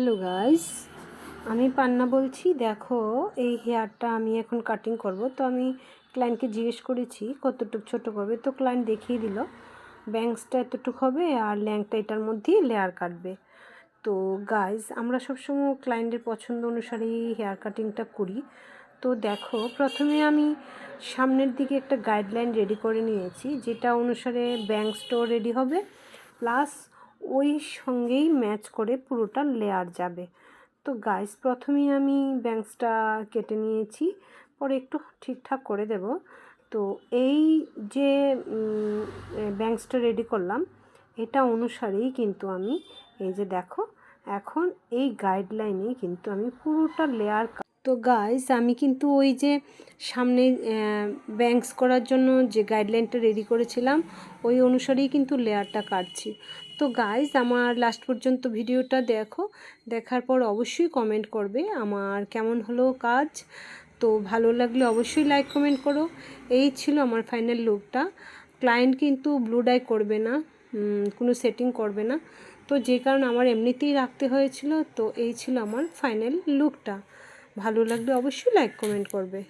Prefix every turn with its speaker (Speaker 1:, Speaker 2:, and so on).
Speaker 1: Hello guys, আমি পান্না বলছি। দেখো, এই হেয়ারটা আমি এখন কাটিং করব। তো আমি ক্লায়েন্টকে জিজ্ঞেস করেছি কতটুকু ছোট করবে, তো ক্লায়েন্ট দেখিয়ে দিল ব্যাঙ্কসটা এতটুকু হবে আর ল্যাংটা এটার মধ্যেই লেয়ার কাটবে। তো গাইস, আমরা সবসময় ক্লায়েন্টের পছন্দ অনুসারেই হেয়ার কাটিংটা করি। তো দেখো, প্রথমে আমি সামনের দিকে একটা গাইডলাইন রেডি করে নিয়েছি, যেটা অনুসারে ব্যাঙ্কসটাও রেডি হবে, প্লাস ওই সঙ্গেই ম্যাচ করে পুরোটা লেয়ার যাবে। তো গাইস, প্রথমেই আমি ব্যাঙ্কসটা কেটে নিয়েছি, পরে একটু ঠিকঠাক করে দেব। তো এই যে ব্যাঙ্কসটা রেডি করলাম, এটা অনুসারেই কিন্তু আমি এই যে দেখো, এখন এই গাইডলাইনেই কিন্তু আমি পুরোটা লেয়ার। তো গাইস, আমি কিন্তু ওই যে সামনে ব্যাঙ্কস করার জন্য যে গাইডলাইনটা রেডি করেছিলাম, ওই অনুসারেই কিন্তু লেয়ারটা কাটছি। তো গাইস, আমার লাস্ট পর্যন্ত ভিডিওটা দেখো, দেখার পর অবশ্যই কমেন্ট করবে আমার কেমন হলো কাজ। তো ভালো লাগলে অবশ্যই লাইক কমেন্ট করো। এই ছিল আমার ফাইনাল লুকটা। ক্লায়েন্ট কিন্তু ব্লু ডাই করবে না, কোনো সেটিং করবে না, তো যে কারণে আমার এমনিতেই রাখতে হয়েছিল। তো এই ছিল আমার ফাইনাল লুকটা। ভালো লাগলে অবশ্যই লাইক কমেন্ট করবে।